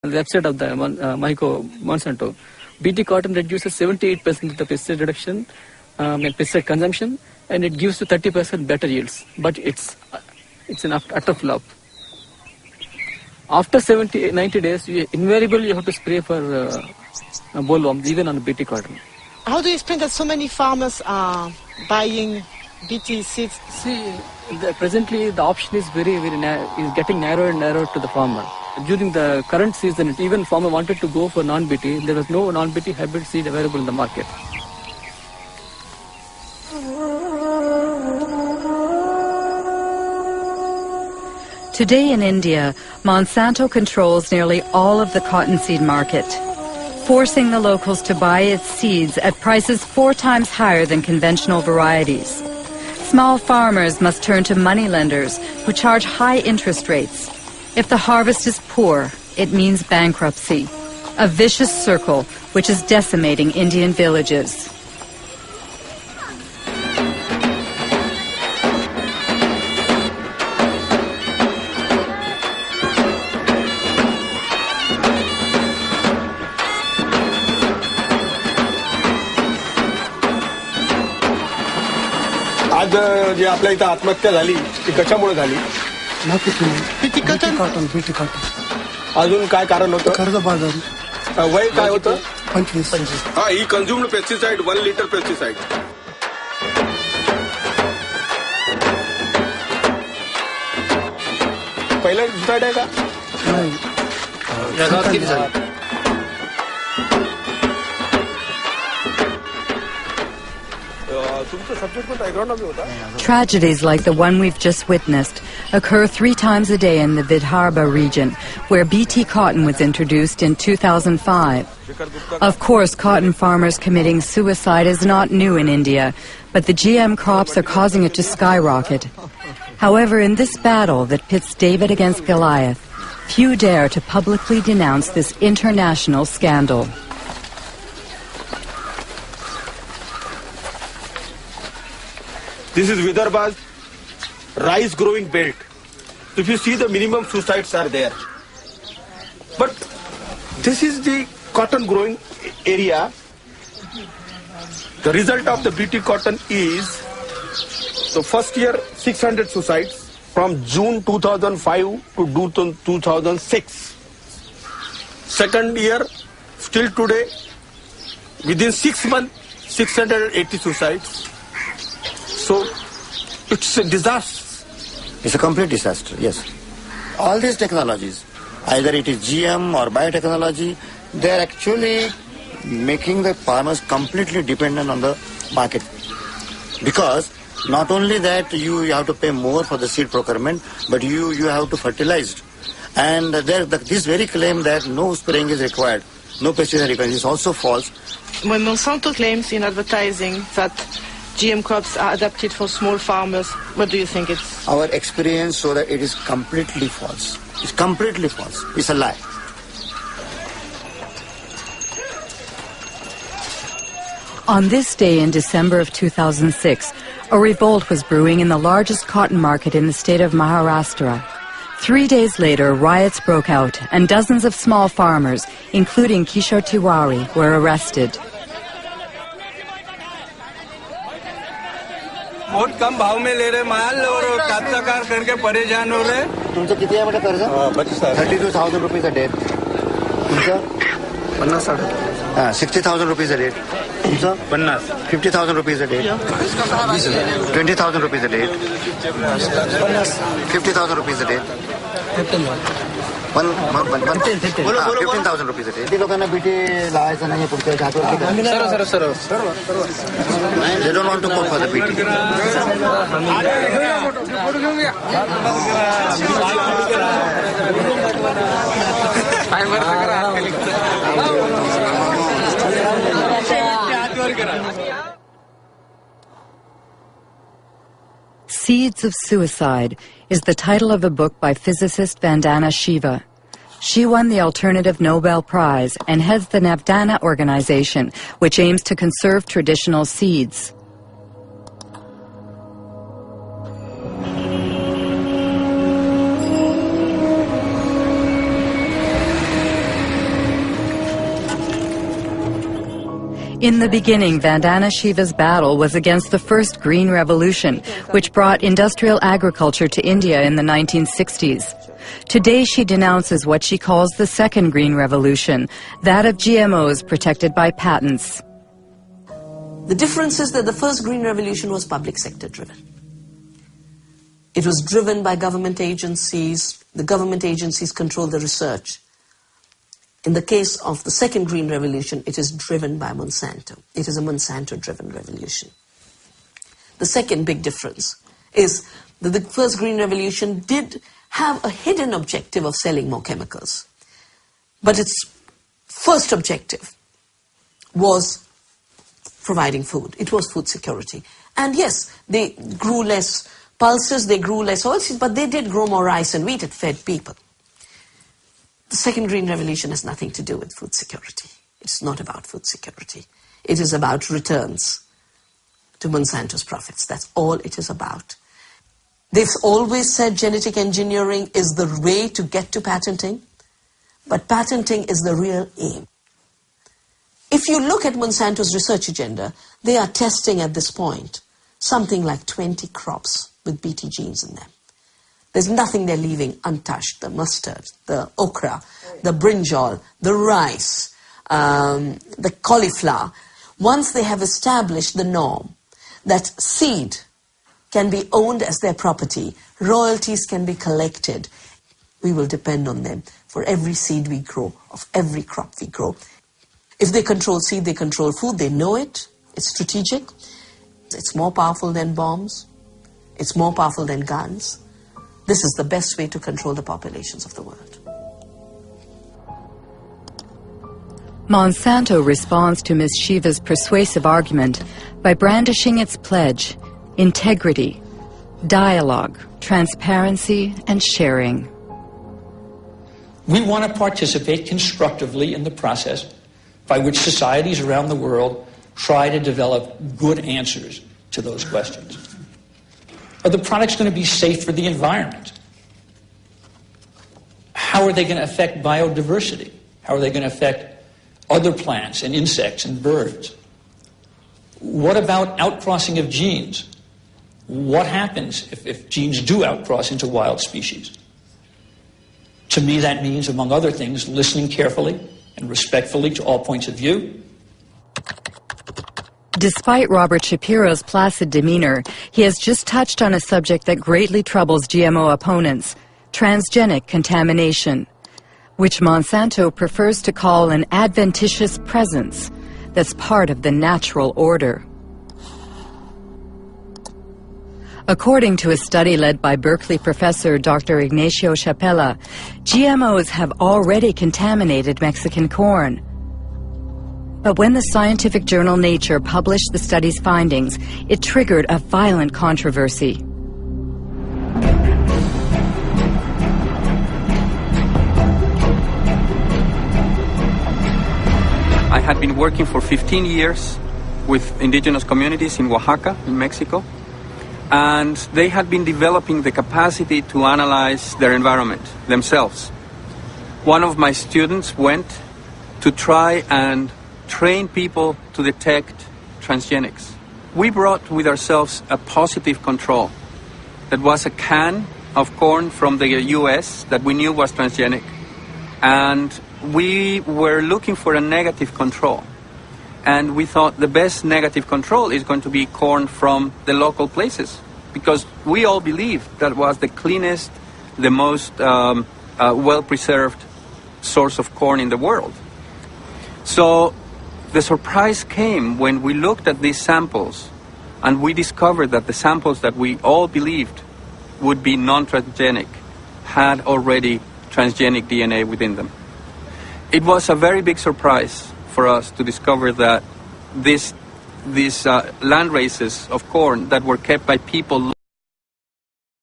On the website of the Monsanto, BT cotton reduces 78% of the pesticide reduction, pesticide consumption, and it gives to 30% better yields. But it's an utter flop. After 90 days, invariably you have to spray for bollworms, even on BT cotton. How do you explain that so many farmers are buying BT seeds? See, presently the option is very is getting narrower and narrower to the farmer. During the current season, even farmer wanted to go for non-BT. There was no non-BT hybrid seed available in the market. Today in India, Monsanto controls nearly all of the cottonseed market, forcing the locals to buy its seeds at prices 4 times higher than conventional varieties. Small farmers must turn to moneylenders who charge high interest rates. If the harvest is poor, it means bankruptcy, a vicious circle which is decimating Indian villages. आज जे आपल्या इथं आत्महत्या झाली ती कशामुळे झाली? BT cotton. अजून काय कारण होतं? कर्जबाजारी. वय काय होतं? 25. हा, ही कन्झ्युम्ड पेस्टिसाइड 1 लिटर पेस्टिसाइड. पहिलं डिसाइड आहे का? नाही. जगात किती झाली? Tragedies like the one we've just witnessed occur 3 times a day in the Vidarbha region, where BT cotton was introduced in 2005. Of course, cotton farmers committing suicide is not new in India, but the GM crops are causing it to skyrocket. However, in this battle that pits David against Goliath, few dare to publicly denounce this international scandal. This is Vidarbha's rice growing belt. If you see, the minimum suicides are there. But this is the cotton growing area. The result of the BT cotton is the first year 600 suicides from June 2005 to June 2006. Second year, still today, within 6 months, 680 suicides. So, it's a disaster. It's a complete disaster, yes. All these technologies, either it is GM or biotechnology, they are actually making the farmers completely dependent on the market. Because not only that you have to pay more for the seed procurement, but you have to fertilize. And this very claim that no spraying is required, no pesticide required, is also false. When Monsanto claims in advertising that GM crops are adapted for small farmers, what do you think it's? Our experience shows that it is completely false. It's completely false. It's a lie. On this day in December of 2006, a revolt was brewing in the largest cotton market in the state of Maharashtra. 3 days later, riots broke out and dozens of small farmers, including Kishore Tiwari, were arrested. बहुत कम भाव में ले रहे माल और काश्तकार करके परेशान हो रहे. तुमचं किती आहे बेटा कर्ज? 32,000 rupees a day. तुमचं 60,000 rupees a day. तुमचं 50,000 rupees a day. 20,000 rupees a day. 50,000 rupees a day. 15,000 rupees a day. लोकांना बीटी लावायचं नाही पुढच्या sir. They don't want to go for the BT. Seeds of Suicide is the title of a book by physicist Vandana Shiva. She won the Alternative Nobel Prize and heads the Navdana organization, which aims to conserve traditional seeds. In the beginning, Vandana Shiva's battle was against the first Green Revolution, which brought industrial agriculture to India in the 1960s. Today she denounces what she calls the second Green Revolution, that of GMOs protected by patents. The difference is that the first Green Revolution was public sector driven. It was driven by government agencies. The government agencies control the research. In the case of the second Green Revolution, it is driven by Monsanto. It is a Monsanto-driven revolution. The second big difference is that the first Green Revolution did have a hidden objective of selling more chemicals. But its first objective was providing food. It was food security. And yes, they grew less pulses, they grew less oilseeds, but they did grow more rice and wheat. It fed people. The second Green Revolution has nothing to do with food security. It's not about food security. It is about returns to Monsanto's profits. That's all it is about. They've always said genetic engineering is the way to get to patenting, but patenting is the real aim. If you look at Monsanto's research agenda, they are testing at this point something like 20 crops with Bt genes in them. There's nothing they're leaving untouched. The mustard, the okra, the brinjal, the rice, the cauliflower. Once they have established the norm that seed can be owned as their property, royalties can be collected, we will depend on them for every seed we grow, of every crop we grow. If they control seed, they control food, they know it, it's strategic, it's more powerful than bombs, it's more powerful than guns. This is the best way to control the populations of the world. Monsanto responds to Ms. Shiva's persuasive argument by brandishing its pledge: integrity, dialogue, transparency, and sharing. We want to participate constructively in the process by which societies around the world try to develop good answers to those questions. Are the products going to be safe for the environment? How are they going to affect biodiversity? How are they going to affect other plants and insects and birds? What about outcrossing of genes? What happens if genes do outcross into wild species? To me, that means, among other things, listening carefully and respectfully to all points of view. Despite Robert Shapiro's placid demeanor, he has just touched on a subject that greatly troubles GMO opponents: transgenic contamination, which Monsanto prefers to call an adventitious presence that's part of the natural order. According to a study led by Berkeley professor Dr. Ignacio Chapela, GMOs have already contaminated Mexican corn. But when the scientific journal Nature published the study's findings, it triggered a violent controversy. I had been working for 15 years with indigenous communities in Oaxaca, in Mexico, and they had been developing the capacity to analyze their environment themselves. One of my students went to try and train people to detect transgenics. We brought with ourselves a positive control. That was a can of corn from the US that we knew was transgenic. And we were looking for a negative control. And we thought the best negative control is going to be corn from the local places, because we all believed that was the cleanest, the most well-preserved source of corn in the world. So the surprise came when we looked at these samples and we discovered that the samples that we all believed would be non-transgenic had already transgenic DNA within them. It was a very big surprise for us to discover that these land races of corn that were kept by people